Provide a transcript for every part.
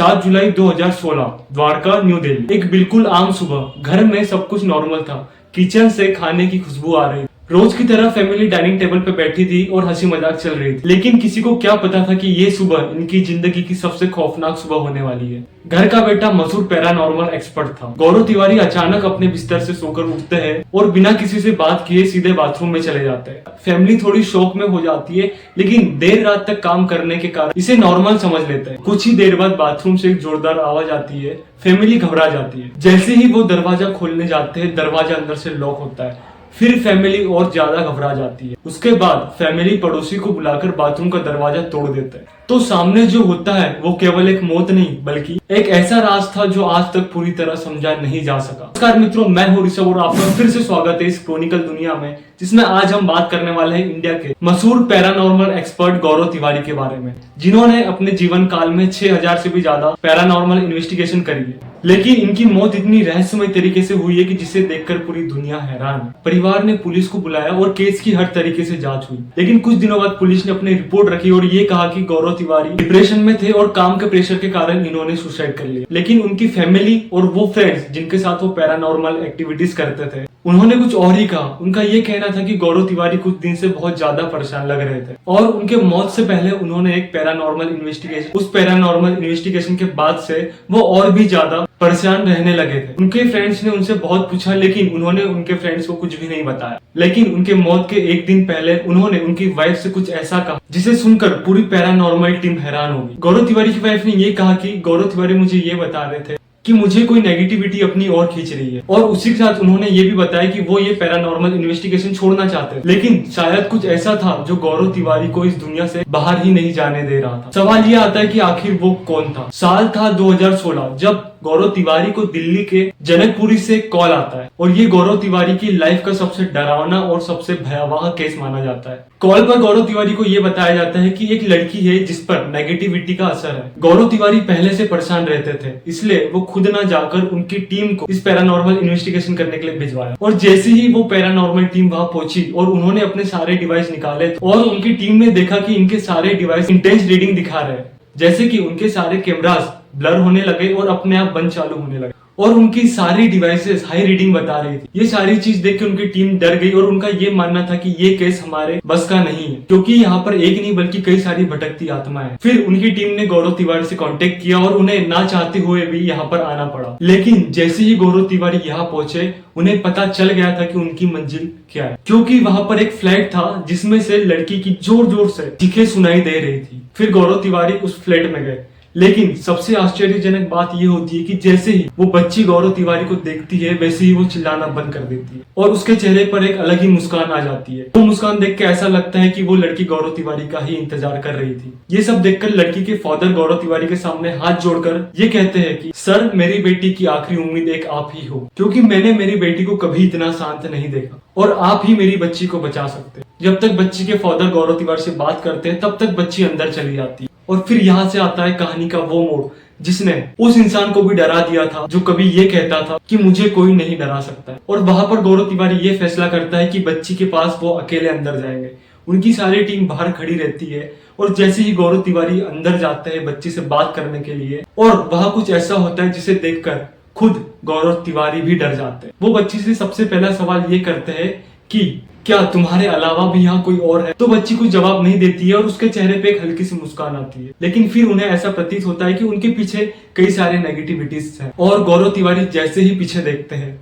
7 जुलाई 2016, Dwarka, new Delhi. एक बिल्कुल आम सुबह, घर में सब कुछ नॉर्मल था। किचन से खाने की खुशबू आ रही, रोज की तरह फैमिली डाइनिंग टेबल पे बैठी थी और हंसी मजाक चल रही थी। लेकिन किसी को क्या पता था कि ये सुबह इनकी जिंदगी की सबसे खौफनाक सुबह होने वाली है। घर का बेटा मशहूर पैरानॉर्मल एक्सपर्ट था। गौरव तिवारी अचानक अपने बिस्तर से सोकर उठते हैं और बिना किसी से बात किए सीधे बाथरूम में चले जाते हैं। फैमिली थोड़ी शौक में हो जाती है, लेकिन देर रात तक काम करने के कारण इसे नॉर्मल समझ लेते हैं। कुछ ही देर बाद बाथरूम से एक जोरदार आवाज आती है। फैमिली घबरा जाती है। जैसे ही वो दरवाजा खोलने जाते हैं, दरवाजा अंदर से लॉक होता है। फिर फैमिली और ज्यादा घबरा जाती है। उसके बाद फैमिली पड़ोसी को बुलाकर बाथरूम का दरवाजा तोड़ देता है। तो सामने जो होता है वो केवल एक मौत नहीं, बल्कि एक ऐसा राज था जो आज तक पूरी तरह समझा नहीं जा सका। नमस्कार मित्रों, मैं हूं ऋषभ और आपका फिर से स्वागत है इस क्रोनिकल दुनिया में, जिसमें आज हम बात करने वाले हैं इंडिया के मशहूर पैरानॉर्मल एक्सपर्ट गौरव तिवारी के बारे में, जिन्होंने अपने जीवन काल में 6000 से भी ज्यादा पैरानॉर्मल इन्वेस्टिगेशन करी है। लेकिन इनकी मौत इतनी रहस्यमय तरीके से हुई है कि जिसे देखकर पूरी दुनिया हैरान है। परिवार ने पुलिस को बुलाया और केस की हर तरीके से जांच हुई, लेकिन कुछ दिनों बाद पुलिस ने अपनी रिपोर्ट रखी और ये कहा कि गौरव तिवारी डिप्रेशन में थे और काम के प्रेशर के कारण इन्होंने सुसाइड कर लिया। लेकिन उनकी फैमिली और वो फ्रेंड्स जिनके साथ वो पैरानॉर्मल एक्टिविटीज करते थे, उन्होंने कुछ और ही कहा। उनका ये कहना था कि गौरव तिवारी कुछ दिन से बहुत ज्यादा परेशान लग रहे थे और उनके मौत से पहले उन्होंने एक पैरानॉर्मल इन्वेस्टिगेशन, उस पैरानॉर्मल इन्वेस्टिगेशन के बाद से वो और भी ज्यादा परेशान रहने लगे थे। उनके फ्रेंड्स ने उनसे बहुत पूछा, लेकिन उन्होंने उनके फ्रेंड्स को कुछ भी नहीं बताया। लेकिन उनके मौत के एक दिन पहले उन्होंने उनकी वाइफ से कुछ ऐसा कहा जिसे सुनकर पूरी पैरानॉर्मल टीम हैरान होगी। गौरव तिवारी की वाइफ ने ये कहा कि गौरव तिवारी मुझे ये बता रहे थे कि मुझे कोई नेगेटिविटी अपनी ओर खींच रही है, और उसी के साथ उन्होंने ये भी बताया कि वो ये पैरानॉर्मल इन्वेस्टिगेशन छोड़ना चाहते हैं, लेकिन शायद कुछ ऐसा था जो गौरव तिवारी को इस दुनिया से बाहर ही नहीं जाने दे रहा था। सवाल ये आता है कि आखिर वो कौन था। साल था 2016, जब गौरव तिवारी को दिल्ली के जनकपुरी से कॉल आता है और ये गौरव तिवारी की लाइफ का सबसे डरावना और सबसे भयावह केस माना जाता है। कॉल पर गौरव तिवारी को ये बताया जाता है कि एक लड़की है जिस पर नेगेटिविटी का असर है। गौरव तिवारी पहले से परेशान रहते थे, इसलिए वो खुद ना जाकर उनकी टीम को इस पैरानॉर्मल इन्वेस्टिगेशन करने के लिए भिजवाया। और जैसे ही वो पैरानॉर्मल टीम वहां पहुंची और उन्होंने अपने सारे डिवाइस निकाले और उनकी टीम ने देखा कि इनके सारे डिवाइस इंटेंस रीडिंग दिखा रहे हैं, जैसे कि उनके सारे कैमरास ब्लर होने लगे और अपने आप बंद चालू होने लगे और उनकी सारी डिवाइसेस हाई रीडिंग बता रही थी। ये सारी चीज देख के उनकी टीम डर गई और उनका ये मानना था कि ये केस हमारे बस का नहीं है, क्योंकि यहाँ पर एक नहीं बल्कि कई सारी भटकती आत्माएं हैं। फिर उनकी टीम ने गौरव तिवारी से कांटेक्ट किया और उन्हें ना चाहते हुए भी यहाँ पर आना पड़ा। लेकिन जैसे ही गौरव तिवारी यहाँ पहुंचे, उन्हें पता चल गया था कि उनकी मंजिल क्या है, क्योंकि वहां पर एक फ्लैट था जिसमें से लड़की की जोर जोर से चीखें सुनाई दे रही थी। फिर गौरव तिवारी उस फ्लैट में गए, लेकिन सबसे आश्चर्यजनक बात यह होती है कि जैसे ही वो बच्ची गौरव तिवारी को देखती है, वैसे ही वो चिल्लाना बंद कर देती है और उसके चेहरे पर एक अलग ही मुस्कान आ जाती है। वो मुस्कान देख के ऐसा लगता है कि वो लड़की गौरव तिवारी का ही इंतजार कर रही थी। ये सब देखकर लड़की के फादर गौरव तिवारी के सामने हाथ जोड़कर ये कहते हैं कि सर, मेरी बेटी की आखिरी उम्मीद एक आप ही हो, क्योंकि मैंने मेरी बेटी को कभी इतना शांत नहीं देखा और आप ही मेरी बच्ची को बचा सकते हैं। जब तक बच्ची के फादर गौरव तिवारी से बात करते हैं, तब तक बच्ची अंदर चली जाती है। और फिर यहाँ से आता है कहानी का वो मोड़ जिसने उस इंसान को भी डरा दिया था जो कभी ये कहता था कि मुझे कोई नहीं डरा सकता है। और वहां पर गौरव तिवारी ये फैसला करता है कि बच्ची के पास वो अकेले अंदर जाएंगे। उनकी सारी टीम बाहर खड़ी रहती है और जैसे ही गौरव तिवारी अंदर जाते हैं बच्ची से बात करने के लिए, और वहां कुछ ऐसा होता है जिसे देखकर खुद गौरव तिवारी भी डर जाते हैं। वो बच्ची से सबसे पहला सवाल ये करते हैं कि क्या तुम्हारे अलावा भी यहाँ कोई और है? तो बच्ची कुछ जवाब नहीं देती है और उसके चेहरे पे एक हल्की सी मुस्कान आती है, लेकिन फिर उन्हें ऐसा प्रतीत होता है कि उनके पीछे कई सारे नेगेटिविटीज हैं। और गौरव तिवारी जैसे ही पीछे देखते हैं,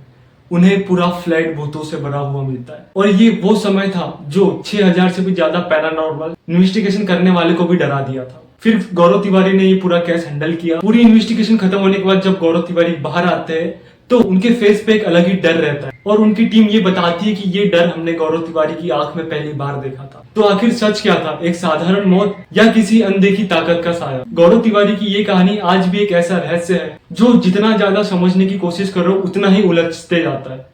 उन्हें पूरा फ्लैट भूतों से भरा हुआ मिलता है। और ये वो समय था जो 6000 से भी ज्यादा पैरानॉर्मल इन्वेस्टिगेशन करने वाले को भी डरा दिया था। फिर गौरव तिवारी ने ये पूरा केस हैंडल किया। पूरी इन्वेस्टिगेशन खत्म होने के बाद जब गौरव तिवारी बाहर आते हैं, तो उनके फेस पे एक अलग ही डर रहता है और उनकी टीम ये बताती है कि ये डर हमने गौरव तिवारी की आंख में पहली बार देखा था। तो आखिर सच क्या था, एक साधारण मौत या किसी अनदेखी ताकत का साया? गौरव तिवारी की ये कहानी आज भी एक ऐसा रहस्य है जो जितना ज्यादा समझने की कोशिश करो उतना ही उलझते जाता है।